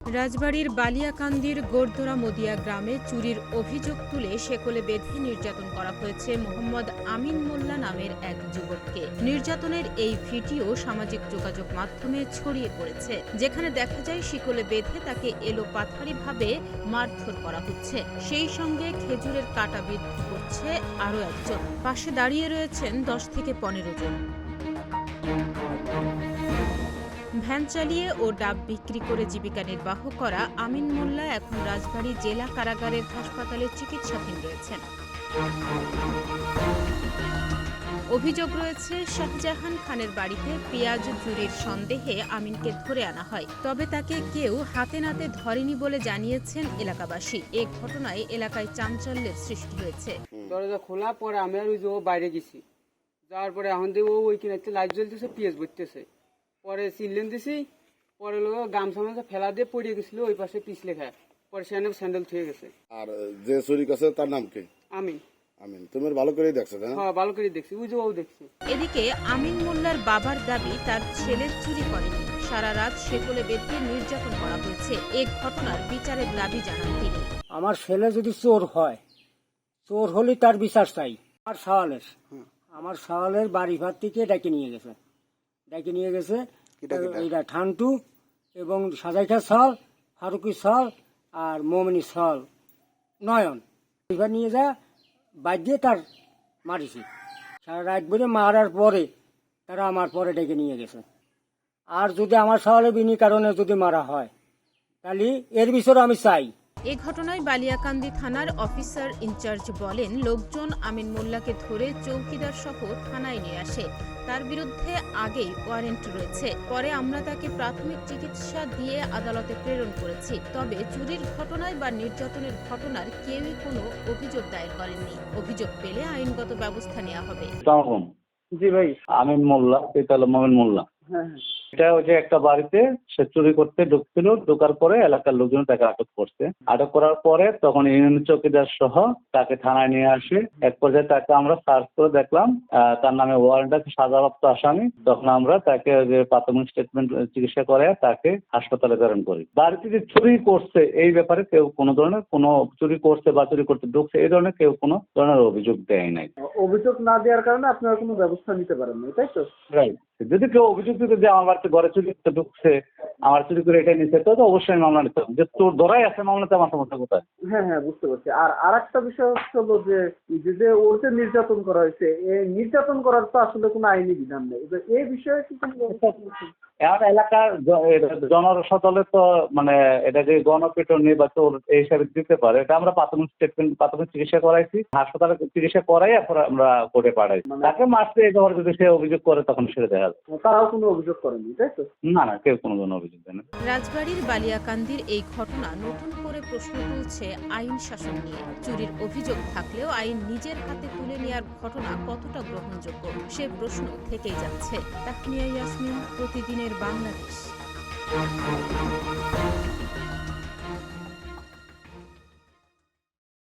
রাজবাড়ীর বালিয়াকান্দির গোরদোরা মদিয়া গ্রামে চুরির অভিযোগ তুলে শেকলে বেঁধে নির্যাতন করা হয়েছে মোহাম্মদ আমিন মোল্লা নামের এক যুবককে। নির্যাতনের এই ভিডিও সামাজিক যোগাযোগ মাধ্যমে ছড়িয়ে পড়েছে, যেখানে দেখা যায় শিকলে বেঁধে তাকে এলোপাথারিভাবে মারধর করা হচ্ছে। সেই সঙ্গে খেজুরের কাঁটা বিদ্ধ করছে আরও একজন। পাশে দাঁড়িয়ে রয়েছেন 10 থেকে 15 জন। ভ্যান চালিয়ে ও ডাব বিক্রি করে জীবিকা নির্বাহ করা আমিন মোল্লা এখন রাজবাড়ী জেলা কারাগারের হাসপাতালে চিকিৎসাধীন রয়েছেন। অভিযোগ রয়েছে, শাহজাহান খানের বাড়িতে পেঁয়াজ চুরির সন্দেহে আমিনকে ধরে আনা হয়, তবে তাকে কেউ হাতে নাতে ধরেনি বলে জানিয়েছেন এলাকাবাসী। এই ঘটনায় এলাকায় চাঞ্চল্যের সৃষ্টি হয়েছে। দরজা খোলা পরে আমি আর ওই যে ও বাইরে গেছি, যাওয়ার পরে এখন দিয়ে ও ওই কিনাতে লাইট জ্বলতেছে, পেঁয়াজ ভরতেছে। পরে সিলেন দিছি, পরে লোক গামছা মামছা ফেলা দিয়ে পড়িয়ে গেছিল ওই পাশে পিছলে খায়, পরে সেখানে স্যান্ডেল থুয়ে গেছে। আর যে চুরি করছে তার নাম কি? আমিন। আমিন, তুমি ভালো করে দেখছো? হ্যাঁ, ভালো করে দেখছি, ওই যে ও দেখছি। এদিকে আমিন মোল্লার বাবার দাবি তার ছেলের চুরি করেনি, সারা রাত শেকলে বেঁধে নির্যাতন করা হয়েছে। এই ঘটনার বিচারের দাবি জানান তিনি। আমার ছেলে যদি চোর হয়, চোর হলে তার বিচার চাই। আমার সওয়ালের বাড়ি ভাত থেকে ডেকে নিয়ে গেছে এইটা ঠান্টু এবং সাজাইখা সল, ফারুকি সল আর মমিনী সল, নয়ন এবার নিয়ে যা বাদ দিয়ে তার মারিছি। সারা রাত বেড়ে মারার পরে তারা আমার পরে ডেকে নিয়ে গেছে। আর যদি আমার সওয়ালে বিনি কারণে যদি মারা হয়, তাহলে এর বিষয়ে আমি চাই। এ ঘটনায় বালিয়াকান্দি থানার অফিসার ইনচার্জ বলেন, লোকজন আমিন মোল্লাকে ধরে চৌকিদার সহ থানায় নিয়ে আসে। তার বিরুদ্ধে আগেই ওয়ারেন্ট রয়েছে। পরে আমরা তাকে প্রাথমিক চিকিৎসা দিয়ে আদালতে প্রেরণ করেছি। তবে চুরির ঘটনায় বা নির্যাতনের ঘটনার কেউই কোনো অভিযোগ দায়ের করেননি। অভিযোগ পেলে আইনগত ব্যবস্থা নেওয়া হবে। জি ভাই, আমিন মোল্লা, পিতা হলো মোমিন মোল্লা। এটা হচ্ছে একটা বাড়িতে সে চুরি করতে ঢুকছিল, ঢোকার পরে এলাকার লোকজন তাকে আটক করছে। আটক করার পরে তখন ইউনিয়ন চৌকিদার সহ তাকে থানায় নিয়ে আসে। এক পর্যায়ে তাকে আমরা সার্চ করে দেখলাম তার নামে ওয়ারেন্ট আছে, সাজাপ্রাপ্ত আসামি। তখন আমরা তাকে প্রাথমিক স্টেটমেন্ট চিকিৎসা করে তাকে হাসপাতালে প্রেরণ করি। বাড়িতে যে চুরি করছে এই ব্যাপারে কেউ কোনো ধরনের কোনো চুরি করছে বা চুরি করতে ঢুকছে এই ধরনের কেউ কোনো ধরনের অভিযোগ দেয় নাই। অভিযোগ না দেওয়ার কারণে আপনারা কোনো ব্যবস্থা নিতে পারেন না, তাই তো? রাইট। যদি কেউ অভিযোগ দিতে যে আমার বাড়িতে ঘরে চুরি করতে ঢুকছে, আমার চুরি করে এটা নিচ্ছে, তো অবশ্যই আমি মামলা নিতে হবে। যে তোর ধরাই আছে মামলাতে, আমার সমস্যা কোথায়? হ্যাঁ, বুঝতে পারছি। আর একটা বিষয় হলো যে ওকে নির্যাতন করা হয়েছে, এই নির্যাতন করার তো আসলে কোনো আইনি বিধান নেই। এই বিষয়ে কি কোনো এখন এলাকার জনসদলে তো মানে এটাকে গণপিটুনি বা চোর এই হিসাবে দিতে পারে। এটা আমরা প্রাথমিক স্টেটমেন্ট, প্রাথমিক চিকিৎসা করাইছি, হাসপাতালে চিকিৎসা করাই এখন আমরা কোর্টে পাঠাইছি। তাকে মারতে এই ব্যাপারে যদি সে অভিযোগ করে তখন সেটা দেখা যাবে। তারাও কোনো অভিযোগ করেনি, তাই তো? না, কেউ কোনো ধরনের অভিযোগ দেয় না। রাজবাড়ীর বালিয়াকান্দির এই ঘটনা নতুন করে প্রশ্ন তুলছে আইন শাসন নিয়ে। চুরির অভিযোগ থাকলেও আইন নিজের হাতে তুলে নেওয়ার ঘটনা কতটা গ্রহণযোগ্য, সে প্রশ্ন থেকেই যাচ্ছে। তাহনিয়া ইয়াসমিন, প্রতিদিনের বাংলাদেশ।